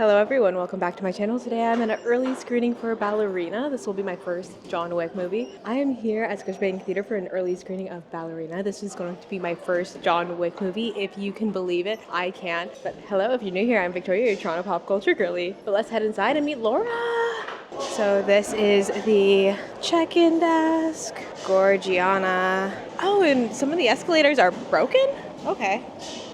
Hello everyone, welcome back to my channel. Today I'm at an early screening for Ballerina. This will be my first John Wick movie. I am here at Scotiabank Theatre for an early screening of Ballerina. This is going to be my first John Wick movie, if you can believe it. I can't. But hello, if you're new here, I'm Victoria, your Toronto pop culture girly. But let's head inside and meet Laura. So this is the check-in desk. Gorgiana. Oh, and some of the escalators are broken? Okay.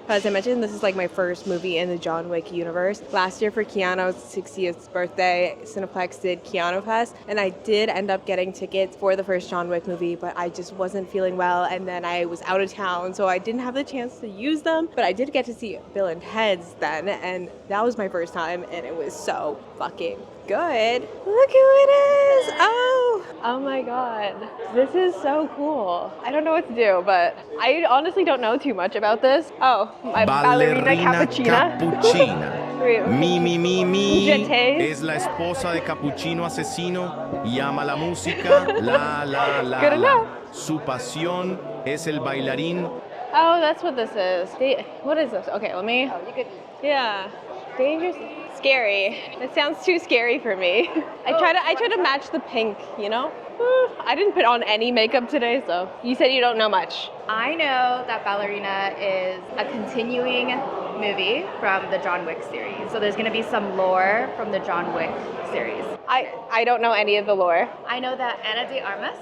As I mentioned, this is like my first movie in the John Wick universe. Last year for Keanu's 60th birthday, Cineplex did Keanu Fest, and I did end up getting tickets for the first John Wick movie, but I just wasn't feeling well, and then I was out of town, so I didn't have the chance to use them, but I did get to see Bill and Ted's then, and that was my first time, and it was so fucking good. Look who it is! Oh my god. This is so cool. I don't know what to do, but I honestly don't know too much about this. Oh, my ballerina cappuccina. Mi, Jeté. es la esposa de Cappuccino Asesino y ama la música, Good enough. Su pasión es el bailarín. Oh, that's what this is. What is this? Okay, let me. Yeah. Dangerous. Scary. It sounds too scary for me. I try to match the pink, you know? I didn't put on any makeup today, so. You said you don't know much. I know that Ballerina is a continuing movie from the John Wick series. So there's going to be some lore from the John Wick series. I don't know any of the lore. I know that Ana de Armas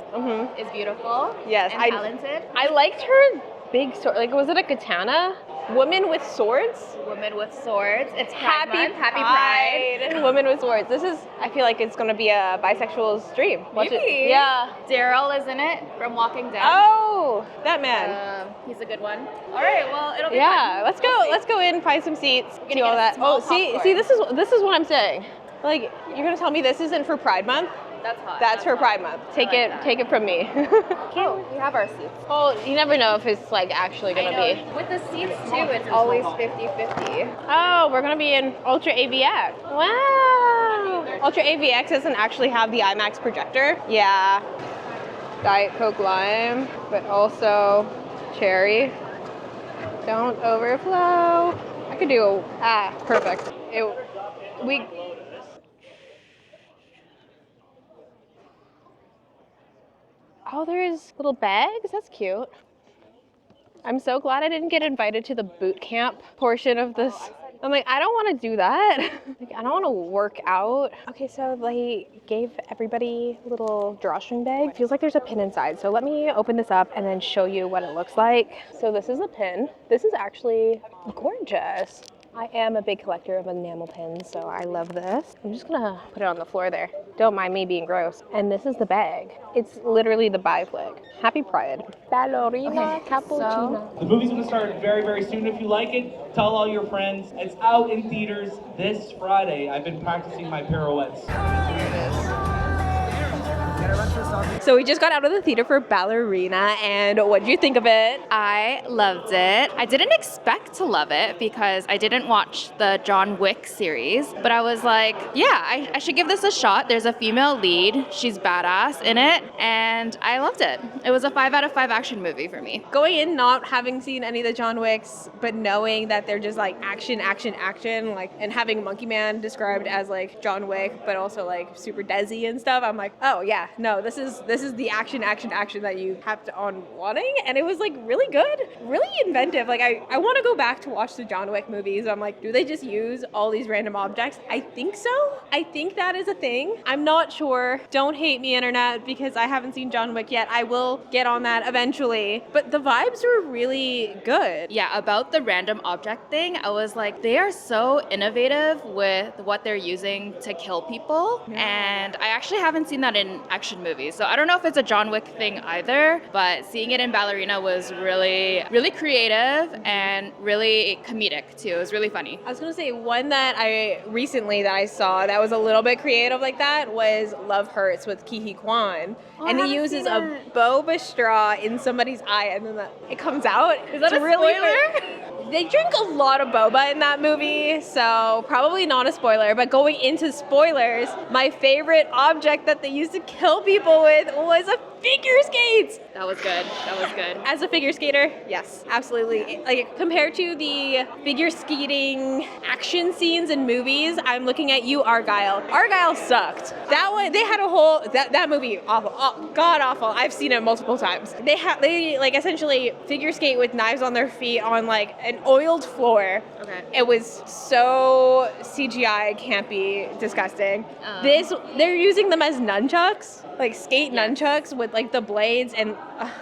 is beautiful. Yes, and talented. I liked her big sword. Like, was it a katana? Woman with swords? Woman with swords. It's Pride Happy Month. Happy Pride. Woman with swords. This is, I feel like it's going to be a bisexual stream. Watch Maybe. it. Yeah. Daryl is in it from Walking Dead. Oh, that man. He's a good one. All right, well, it'll be Yeah, fun. let's go. We'll Let's go in, find some seats, We're do gonna all get that. a small See, popcorn. this is what I'm saying. Like, you're going to tell me this isn't for Pride Month? That's hot. That's for Pride Month. Take it from me. Oh, we have our seats. Well, you never know if it's like actually gonna be. With the seats too, it's always 50-50. Oh, we're gonna be in Ultra AVX. Wow. Ultra AVX doesn't actually have the IMAX projector. Yeah. Diet Coke Lime, but also cherry. Don't overflow. I could do perfect. Oh, there's little bags. That's cute. I'm so glad I didn't get invited to the boot camp portion of this. I'm like, I don't want to do that. Like, I don't want to work out. Okay, so they gave everybody a little drawstring bag. Feels like there's a pin inside. So let me open this up and then show you what it looks like. So this is a pin. This is actually gorgeous. I am a big collector of enamel pins, so I love this. I'm just gonna put it on the floor there. Don't mind me being gross. And this is the bag. It's literally the bi-flick. Happy Pride. Ballerina cappuccino. The movie's gonna start very, very soon. If you like it, tell all your friends. It's out in theaters this Friday. I've been practicing my pirouettes. So we just got out of the theater for Ballerina, and what did you think of it? I loved it. I didn't expect to love it because I didn't watch the John Wick series, but I was like, yeah, I should give this a shot. There's a female lead. She's badass in it, and I loved it. It was a 5 out of 5 action movie for me. Going in not having seen any of the John Wicks, but knowing that they're just like action, like, and having Monkey Man described as like John Wick, but also like super desi and stuff, I'm like, oh yeah, no, this is the action that you kept on wanting, and it was like really good, really inventive. Like I want to go back to watch the John Wick movies. I'm like, do they just use all these random objects? I think so. I think that is a thing. I'm not sure. Don't hate me, internet, because I haven't seen John Wick yet. I will get on that eventually. But the vibes were really good. Yeah, about the random object thing, I was like, they are so innovative with what they're using to kill people, and I actually haven't seen that in action movies. So I don't know if it's a John Wick thing either, but seeing it in Ballerina was really, really creative and really comedic too. It was really funny. I was gonna say, one that I saw that was a little bit creative like that was Love Hurts with Ki Kwan. Oh, and he uses a boba straw in somebody's eye, and then it comes out. Is that a spoiler? They drink a lot of boba in that movie, so probably not a spoiler. But going into spoilers, my favorite object that they used to kill people with was a figure skates. That was good. That was good. As a figure skater, yes, absolutely. Like compared to the figure skating action scenes in movies, I'm looking at you, Argyle. Argyle sucked. That one, they had a whole that movie awful, god awful. I've seen it multiple times. They like essentially figure skate with knives on their feet on like an oiled floor. Okay. It was so CGI, campy, disgusting. They're using them as nunchucks, like skate nunchucks with like the blades, and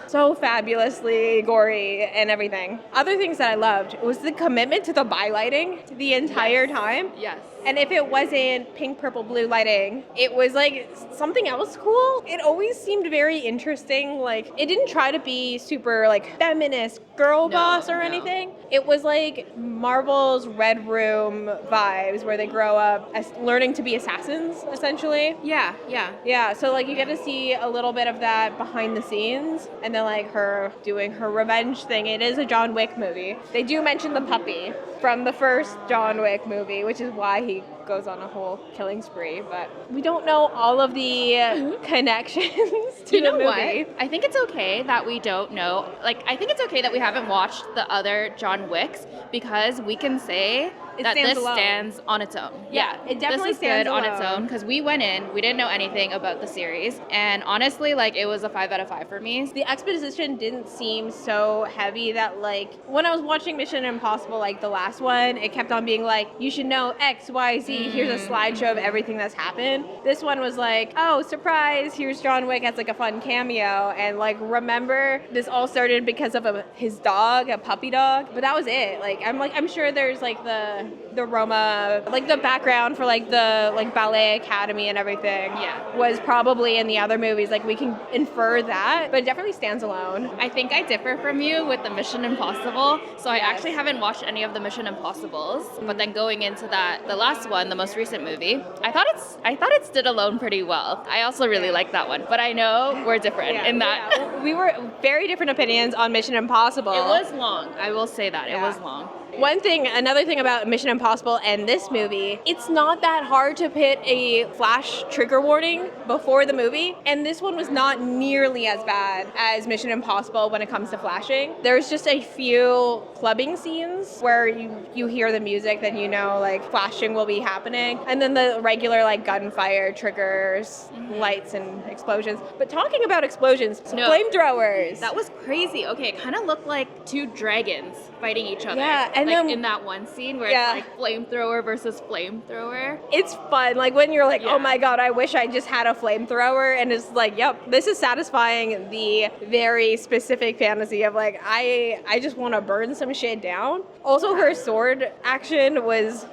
so fabulously gory and everything. Other things that I loved was the commitment to the bylighting the entire time. Yes. And if it wasn't pink, purple, blue lighting, it was like something else cool. It always seemed very interesting. Like it didn't try to be super like feminist girl boss or anything. It was like Marvel's Red Room vibes where they grow up as learning to be assassins, essentially. Yeah. Yeah, so like you get to see a little bit of that behind the scenes, and then like her doing her revenge thing. It is a John Wick movie. They do mention the puppy from the first John Wick movie, which is why he goes on a whole killing spree, but we don't know all of the connections to the movie. What? I think it's okay that we don't know. Like, I think it's okay that we haven't watched the other John Wicks because we can say that this stands on its own. Yeah, it definitely this is stands good on alone. its own because we went in, we didn't know anything about the series, and honestly, like, it was a 5 out of 5 for me. The exposition didn't seem so heavy that like when I was watching Mission Impossible, like the last one, it kept on being like, you should know X, Y, Z, here's a slideshow of everything that's happened. This one was like, oh, surprise, here's John Wick as like a fun cameo, and like remember this all started because of his dog, a puppy dog, but that was it. I'm sure there's like the Roma, like the background for like the like ballet academy and everything was probably in the other movies. Like we can infer that, but it definitely stands alone. I think I differ from you with the Mission Impossible. So I actually haven't watched any of the Mission Impossibles, but then going into that, the last one, the most recent movie, I thought it stood alone pretty well. I also really like that one, but I know we're different in that. Yeah. We were very different opinions on Mission Impossible. It was long. I will say that. It was long. Another thing about Mission Impossible and this movie, it's not that hard to put a flash trigger warning before the movie, and this one was not nearly as bad as Mission Impossible when it comes to flashing. There's just a few clubbing scenes where you hear the music, then you know like flashing will be happening, and then the regular like gunfire triggers, lights and explosions. But talking about explosions, flamethrowers. That was crazy. Okay, it kind of looked like two dragons fighting each other. Yeah, and like then in that one scene where it's like flamethrower versus flamethrower. It's fun. Like when you're like, oh my god, I wish I just had a flamethrower, and it's like, yep, this is satisfying the very specific fantasy of like, I just want to burn some shit down. Also, her sword action was,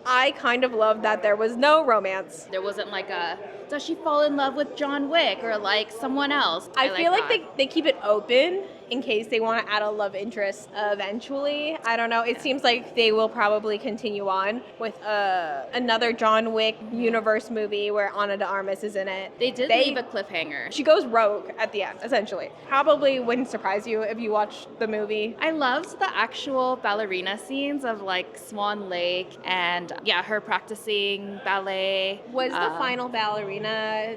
I kind of loved that there was no romance. There wasn't like does she fall in love with John Wick or like someone else? I feel like they keep it open in case they want to add a love interest eventually. I don't know. It seems like they will probably continue on with another John Wick universe movie where Ana de Armas is in it. They leave a cliffhanger. She goes rogue at the end, essentially. Probably wouldn't surprise you if you watched the movie. I loved the actual ballerina scenes of like Swan Lake and her practicing ballet. Was the final ballerina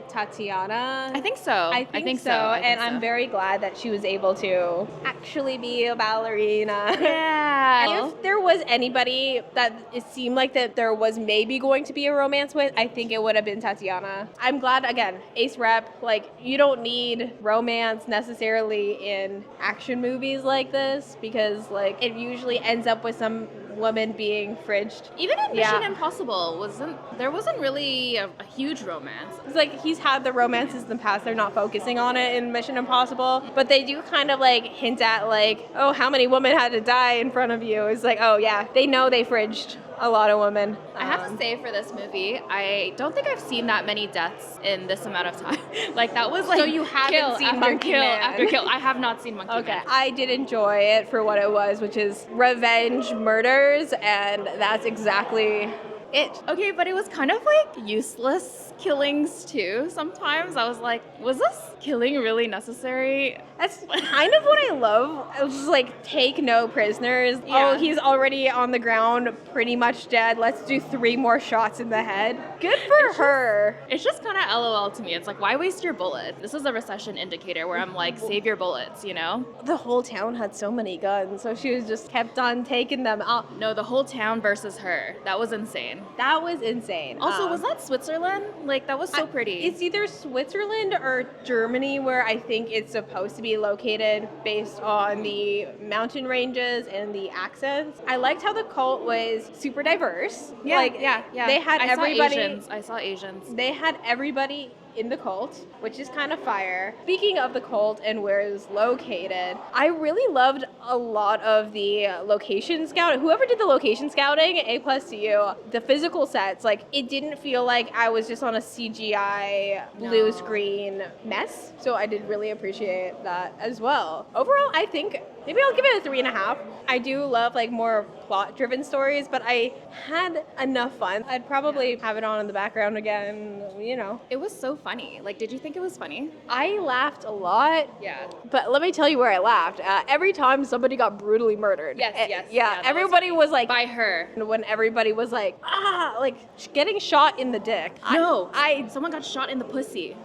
Tatiana? I think so. I think so. And I'm very glad that she was able to actually be a ballerina. Yeah. And if there was anybody that it seemed like that there was maybe going to be a romance with, I think it would have been Tatiana. I'm glad, again, Ace Rep, like, you don't need romance necessarily in action movies like this because, like, it usually ends up with some woman being fridged. Even in Mission Impossible, there wasn't really a huge romance. It's like he's had the romances in the past. They're not focusing on it in Mission Impossible, but they do kind of like hint at like, oh, how many women had to die in front of you? It's like, oh yeah, they know they fridged a lot of women. I have to say for this movie, I don't think I've seen that many deaths in this amount of time. Like that was like so you haven't seen Monkey kill Man. after kill. I have not seen Monkey Man. I did enjoy it for what it was, which is revenge murders, and that's exactly it. Okay, but it was kind of like useless killings too. Sometimes I was like, was this killing really necessary? That's kind of what I love. It was just like, take no prisoners. Yeah. Oh, he's already on the ground, pretty much dead. Let's do 3 more shots in the head. Good for her. It's just kind of LOL to me. It's like, why waste your bullet? This is a recession indicator where I'm like, save your bullets, you know? The whole town had so many guns, so she was just kept on taking them out. No, the whole town versus her. That was insane. That was insane. Also, was that Switzerland? Like, that was so pretty. It's either Switzerland or Germany, where I think it's supposed to be located based on the mountain ranges and the accents. I liked how the cult was super diverse. Yeah. They had everybody. I saw Asians. They had everybody in the cult, which is kind of fire. Speaking of the cult and where it's located, I really loved a lot of the location scout. Whoever did the location scouting, A+ to you. The physical sets, like, it didn't feel like I was just on a CGI blue screen mess. So I did really appreciate that as well. Overall, I think maybe I'll give it a 3.5. I do love like more plot-driven stories, but I had enough fun. I'd probably have it on in the background again, you know. It was so funny. Like, did you think it was funny? I laughed a lot. Yeah. But let me tell you where I laughed. Every time somebody got brutally murdered. Yes. Yeah, everybody was like, by her. when everybody was like, getting shot in the dick. Someone got shot in the pussy.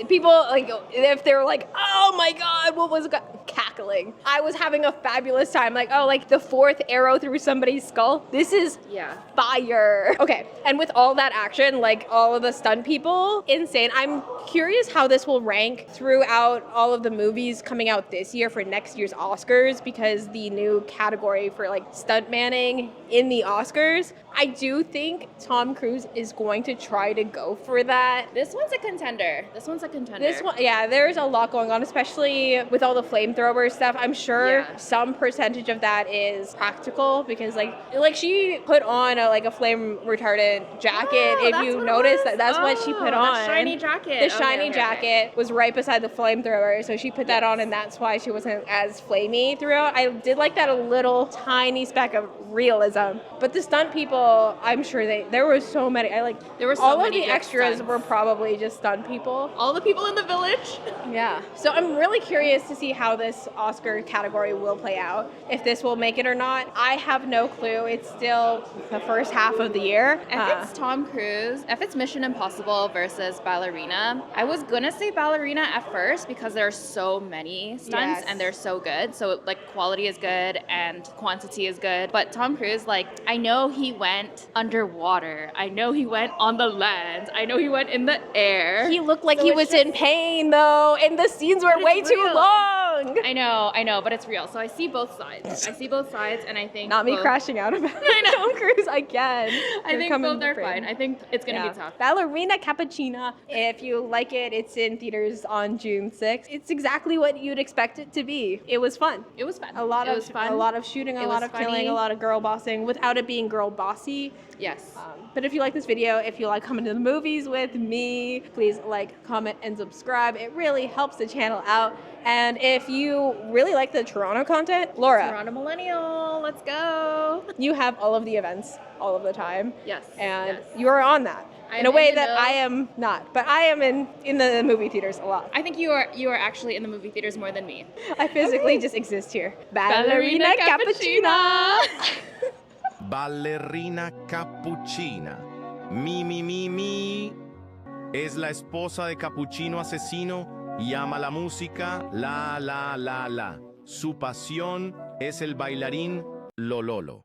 People, like, if they were like, oh my God, what was cackling. I was having a fabulous time. Like, oh, like the 4th arrow through somebody's skull. This is fire. Okay, and with all that action, like all of the stunt people, insane. I'm curious how this will rank throughout all of the movies coming out this year for next year's Oscars, because the new category for like stunt manning in the Oscars, I do think Tom Cruise is going to try to go for that. This one's a contender. There's a lot going on, especially with all the flamethrower stuff. I'm sure some percentage of that is practical, because like she put on a flame retardant jacket. If you notice that's what she put on. The shiny jacket. The shiny jacket was right beside the flamethrower, so she put that on, and that's why she wasn't as flamey throughout. I did like that a little tiny speck of realism, but the stunt people, I'm sure there were so many. There were so all many of the extras stunts. were probably just stunt people. All the people in the village. Yeah. So I'm really curious to see how this Oscar category will play out, if this will make it or not. I have no clue. It's still the first half of the year. If it's Tom Cruise, if it's Mission Impossible versus Ballerina, I was gonna say Ballerina at first because there are so many stunts and they're so good. So like quality is good and quantity is good. But Tom Cruise, like, I know he went underwater. I know he went on the land. I know he went in the air. He looked like he was in pain though, and the scenes were way too long. I know, but it's real. So I see both sides. And I think not me crashing out about Tom Cruise again. I think both are fine. I think it's gonna be tough. Ballerina Cappuccina. If you like it, it's in theaters on June 6th. It's exactly what you'd expect it to be. It was fun. It was fun. A lot of shooting, a lot of killing, a lot of girl bossing without it being girl bossy. Yes. But if you like this video, if you like coming to the movies with me, please like, comment, and subscribe. It really helps the channel out. And if you really like the Toronto content, Laura. Toronto Millennial, let's go. You have all of the events all of the time. Yes. And you are on that. In a way that I am not. But I am in the movie theaters a lot. I think you are actually in the movie theaters more than me. I physically just exist here. Ballerina Cappuccina. Ballerina Cappuccina. Mi. Es la esposa de Cappuccino Asesino y ama la música, la. Su pasión es el bailarín Lololo.